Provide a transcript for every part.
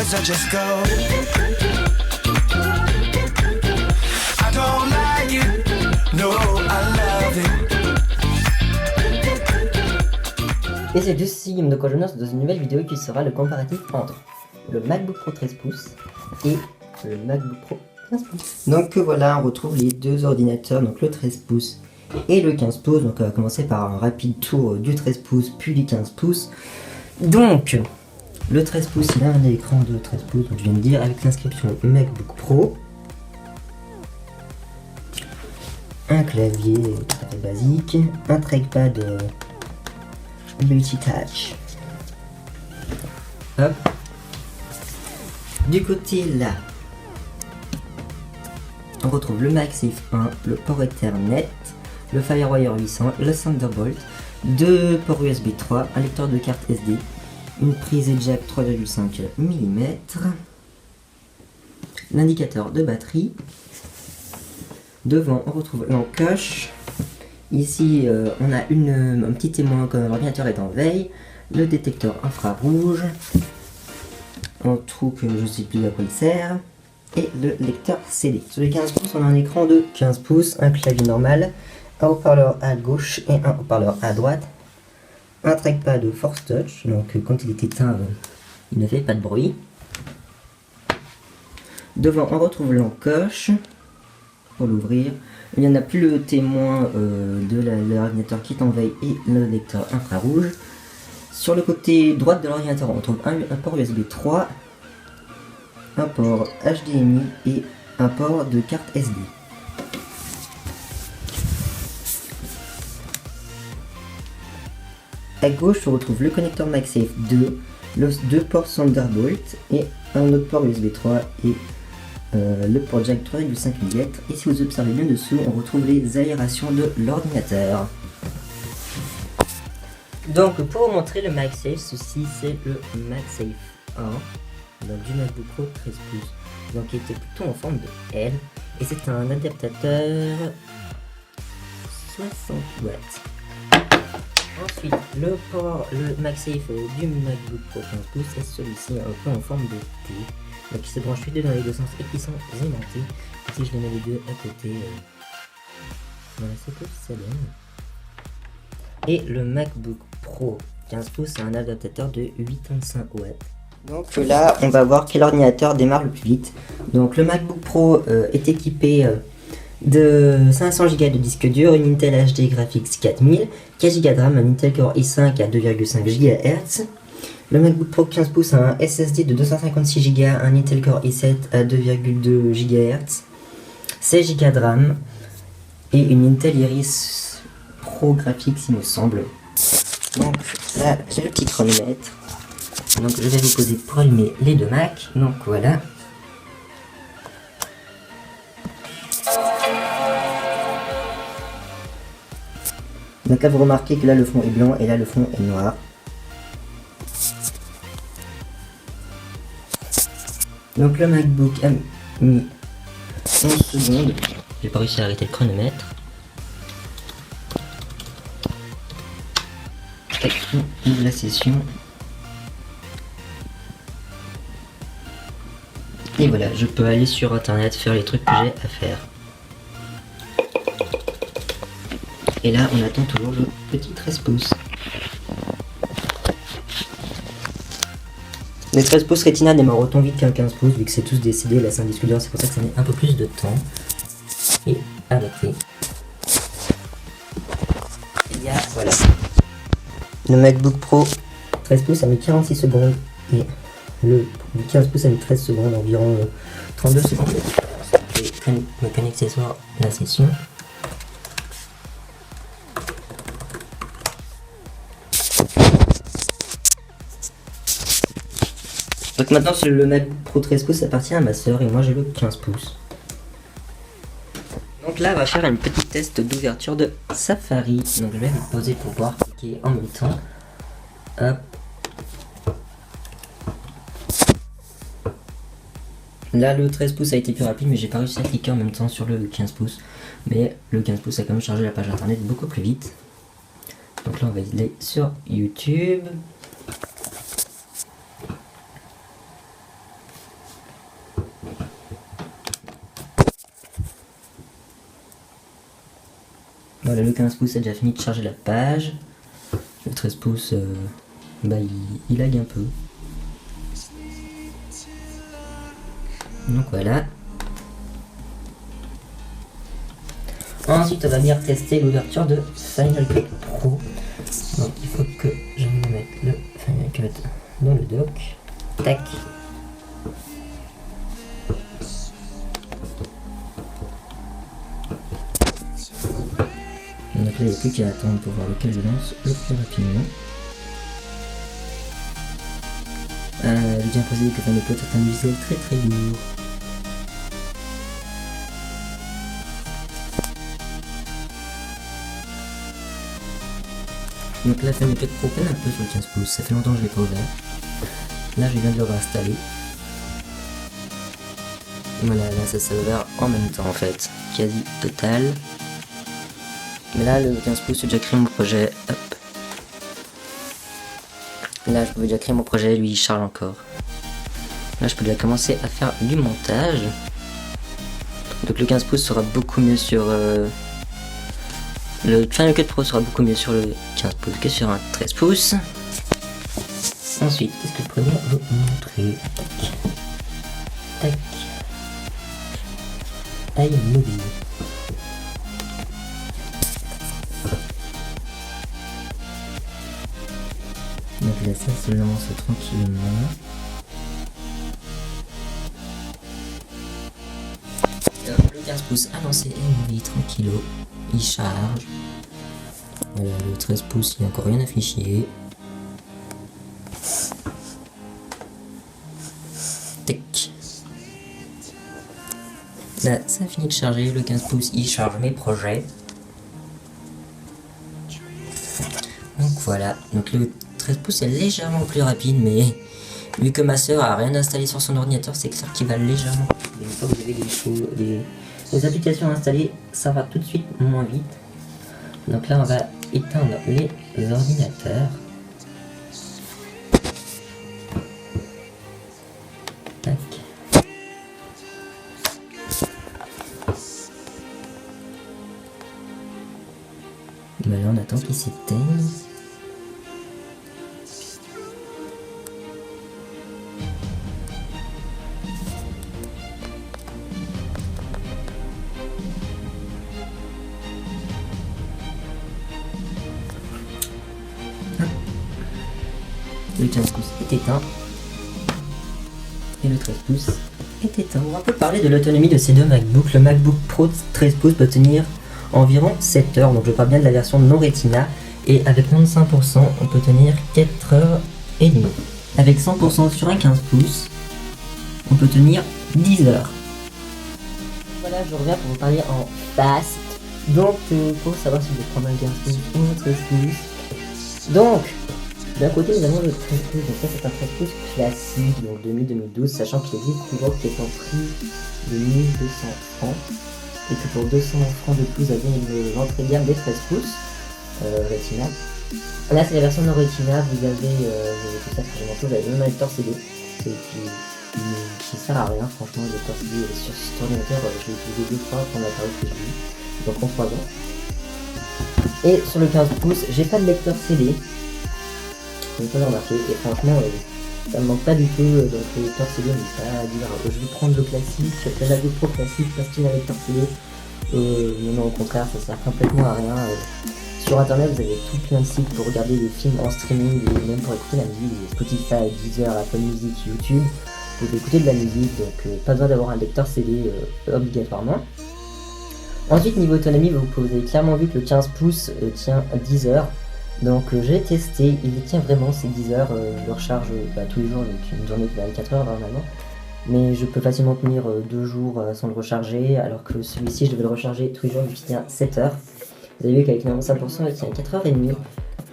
words, I just go. I don't like it, no, I love it. Et c'est juste de quoi je lance dans une nouvelle vidéo qui sera le comparatif entre le MacBook Pro 13 pouces et le MacBook Pro 15 pouces. Donc voilà, on retrouve les deux ordinateurs, donc le 13 pouces et le 15 pouces. Donc on va commencer par un rapide tour du 13 pouces puis du 15 pouces. Donc le 13 pouces, il a un écran de 13 pouces, donc je viens de dire, avec l'inscription MacBook Pro. Un clavier tout à fait basique, un trackpad multitouch. Hop. Du côté là, on retrouve le MagSafe 1, le port Ethernet, le FireWire 800, le Thunderbolt, deux ports USB 3, un lecteur de carte SD, une prise jack 3,5 mm, l'indicateur de batterie. Devant, on retrouve l'encoche. Ici, on a un petit témoin quand l'ordinateur est en veille, le détecteur infrarouge, un trou que je ne sais plus à quoi il sert, et le lecteur CD. Sur les 15 pouces, on a un écran de 15 pouces, un clavier normal, un haut-parleur à gauche et un haut-parleur à droite, un trackpad Force Touch, donc quand il est éteint, il ne fait pas de bruit. Devant, on retrouve l'encoche pour l'ouvrir. Il n'y en a plus le témoin de l'ordinateur qui est en veille et le lecteur infrarouge. Sur le côté droit de l'ordinateur, on retrouve un port USB 3, un port HDMI et un port de carte SD. À gauche, on retrouve le connecteur MagSafe 2, deux ports Thunderbolt et un autre port USB 3 et le port jack 3,5 mm. Et si vous observez bien dessous, on retrouve les aérations de l'ordinateur. Donc pour vous montrer le MagSafe, ceci c'est le MagSafe 1, donc du MacBook Pro 13 pouces, donc qui était plutôt en forme de L, et c'est un adaptateur 60 watts. Ensuite, le MagSafe du MacBook Pro 15 pouces est celui-ci un peu en forme de T, donc qui se branchent les deux dans les deux sens et qui sont aimantés. Et si je les mets les deux à côté, voilà, c'est que ça donne. Et le MacBook Pro 15 pouces a un adaptateur de 85 watts. Donc là, on va voir quel ordinateur démarre le plus vite. Donc le MacBook Pro est équipé de 500 Go de disque dur, une Intel HD Graphics 4000, 4 Go de RAM, un Intel Core i5 à 2,5 GHz. Le MacBook Pro 15 pouces a un SSD de 256 Go, un Intel Core i7 à 2,2 GHz, 16 Go de RAM et une Intel Iris Pro Graphics, il me semble. Donc là, j'ai le petit chronomètre. Donc je vais vous poser pour allumer les deux Macs. Donc voilà. Donc là vous remarquez que là le fond est blanc et là le fond est noir. Donc le MacBook a mis 11 secondes. J'ai pas réussi à arrêter le chronomètre. Et on ouvre la session. Et voilà, je peux aller sur internet faire les trucs que j'ai à faire. Et là, on attend toujours le petit 13 pouces. Les 13 pouces Retina démarrent autant vite qu'un 15 pouces, vu que c'est tous des CD, là c'est un disque dur, c'est pour ça que ça met un peu plus de temps. Et arrêter. Il y a, voilà. Le MacBook Pro 13 pouces a mis 46 secondes et le 15 pouces a mis 13 secondes, environ 32 secondes. Je vais me connecter sur la session. Donc maintenant sur le MacBook Pro 13 pouces, ça appartient à ma soeur et moi j'ai le 15 pouces. Donc là on va faire un petit test d'ouverture de Safari. Donc je vais me poser pour pouvoir cliquer en même temps. Hop. Là le 13 pouces a été plus rapide mais j'ai pas réussi à cliquer en même temps sur le 15 pouces. Mais le 15 pouces a quand même chargé la page internet beaucoup plus vite. Donc là on va aller sur YouTube. Voilà, le 15 pouces a déjà fini de charger la page. Le 13 pouces, il lag un peu. Donc voilà. Ensuite, on va venir tester l'ouverture de Final Cut Pro. Donc il faut que je me mette le Final Cut dans le dock. Tac. Donc là, il n'y a plus qu'à attendre pour voir lequel je lance le plus rapidement. J'ai bien précisé que Final Cut est un logiciel très très lourd. Donc là, Final Cut Pro peine un peu sur le 15 pouces, ça fait longtemps que je l'ai pas ouvert. Là, je viens de le réinstaller. Voilà, là ça s'est ouvert en même temps en fait, quasi total. Mais là, le 15 pouces, j'ai déjà créé mon projet. Hop. Là, je pouvais déjà créer mon projet, lui il charge encore. Là, je peux déjà commencer à faire du montage. Donc le 15 pouces sera beaucoup mieux sur... Le Final Cut Pro sera beaucoup mieux sur le 15 pouces que sur un 13 pouces. Ensuite, qu'est-ce que je pourrais vous montrer? Tac. iMovie. Donc là, ça se lance tranquillement. Le 15 pouces a lancé iMovie tranquillo. Il charge. Voilà, le 13 pouces, il n'y a encore rien affiché. Tac. Là, ça a fini de charger. Le 15 pouces, il charge mes projets. Donc voilà. Donc le 13 pouces est légèrement plus rapide, mais vu que ma soeur a rien installé sur son ordinateur, c'est clair qu'il va légèrement. Une fois que vous avez les applications installées, ça va tout de suite moins vite. Donc là, on va éteindre les ordinateurs. Tac. Là, on attend qu'il s'éteigne. Le 15 pouces est éteint. Et le 13 pouces est éteint. On va un peu parler de l'autonomie de ces deux MacBooks. Le MacBook Pro 13 pouces peut tenir environ 7 heures. Donc je parle bien de la version non Retina. Et avec 95%, on peut tenir 4 heures et demie. Avec 100% sur un 15 pouces, on peut tenir 10 heures. Voilà, je reviens pour vous parler en fast. Donc, pour savoir si je vais prendre un 15 pouces ou un 13 pouces. Donc, d'un côté, nous avons le 13 pouces. Donc ça, c'est un 13 pouces classique, donc 2012, sachant qu'il existe toujours qui est en prix de 1200 francs. Et que pour 200 francs de plus, vous avez l'entrée de gamme des 13 pouces Retina. Là, c'est la version non Retina. Vous avez, tout ça, vous avez même un lecteur CD qui sert à rien. Franchement, le lecteur CD sur cet ordinateur, je l'ai utilisé 2 fois pendant la période que j'ai eu, donc en 3 ans. Et sur le 15 pouces, j'ai pas de lecteur CD. Vous pouvez le remarquer, et franchement, ça me manque pas du tout. Donc le lecteur CD, on n'est pas à dire je vais prendre le classique, le MacBook Pro classique parce qu'il y a un lecteur CD. Non, au contraire, ça sert complètement à rien. Sur internet, vous avez tout plein de sites pour regarder des films en streaming, et même pour écouter la musique, Spotify, Deezer, Apple Music, YouTube. Vous pouvez écouter de la musique, donc pas besoin d'avoir un lecteur CD obligatoirement. Ensuite, niveau autonomie, vous avez clairement vu que le 15 pouces tient 10 heures. Donc j'ai testé, il tient vraiment ces 10 heures, je le recharge tous les jours, donc une journée de 24 heures normalement. Mais je peux facilement tenir 2 jours sans le recharger, alors que celui-ci je devais le recharger tous les jours, donc il tient 7 heures. Vous avez vu qu'avec 95% il tient 4h30.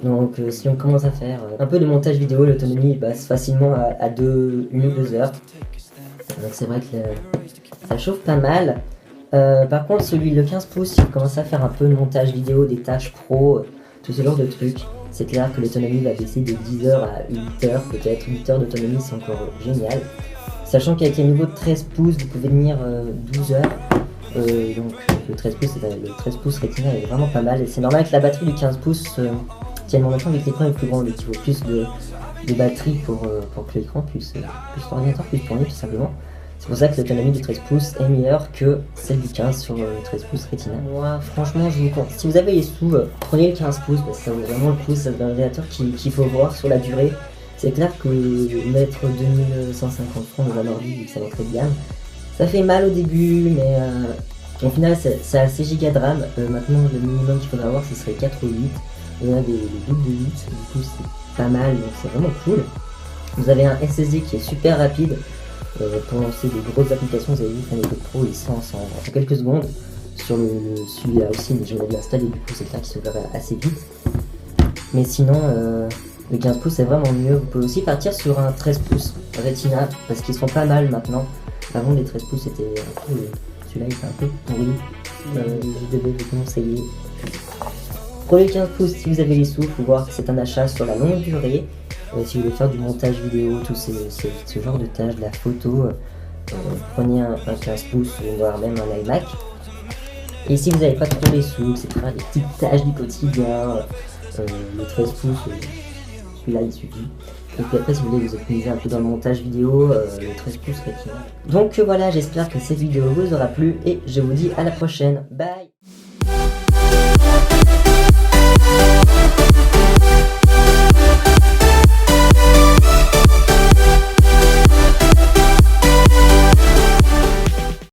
Donc si on commence à faire un peu de montage vidéo, l'autonomie passe facilement à 1 ou 2 heures. Donc c'est vrai que ça chauffe pas mal. Par contre le 15 pouces, si on commence à faire un peu de montage vidéo, des tâches pro, tout ce genre de trucs, c'est clair que l'autonomie va baisser de 10 heures à 8 heures, peut-être 8 heures d'autonomie, c'est encore génial. Sachant qu'avec un niveau de 13 pouces, vous pouvez tenir 12 heures. Donc le 13 pouces, le 13 pouces Retina est vraiment pas mal. Et c'est normal que la batterie du 15 pouces tienne moins longtemps vu que l'écran est plus grand, donc il faut plus de batterie pour que l'écran puisse l'ordinateur puisse tourner tout simplement. C'est pour ça que l'autonomie du 13 pouces est meilleure que celle du 15 sur le 13 pouces Retina. Moi, franchement, je vous conseille, si vous avez les sous, prenez le 15 pouces, parce que ça vaut vraiment le coup, c'est un ordinateur qu'il faut voir sur la durée. C'est clair que mettre 2150 francs dans un ordi, ça va très bien. Ça fait mal au début, mais au final, c'est assez giga de RAM. Maintenant, le minimum qu'il faudrait avoir, ce serait 4 ou 8. Il y en a des bouts de 8, du coup, c'est pas mal, donc c'est vraiment cool. Vous avez un SSD qui est super rapide. Pour lancer des grosses applications, vous avez vu Final Cut Pro, il se lance en quelques secondes. Sur celui-là aussi, mais je l'avais installé, du coup c'est clair qu'il se verrait assez vite. Mais sinon, le 15 pouces c'est vraiment mieux. Vous pouvez aussi partir sur un 13 pouces Retina, parce qu'ils sont pas mal maintenant. Avant les 13 pouces c'était un peu... Celui-là il était un peu pourri. Je devais vous conseiller. Pour les 15 pouces, si vous avez les sous, il faut voir que c'est un achat sur la longue durée. Si vous voulez faire du montage vidéo, tout ce genre de tâches, de la photo, prenez un 15 pouces, voire même un iMac. Et si vous n'avez pas trop les sous, etc., des petites tâches du quotidien, le 13 pouces, celui-là il suffit. Et puis après, si vous voulez vous optimiser un peu dans le montage vidéo, le 13 pouces Retina. Donc voilà, j'espère que cette vidéo vous aura plu et je vous dis à la prochaine. Bye!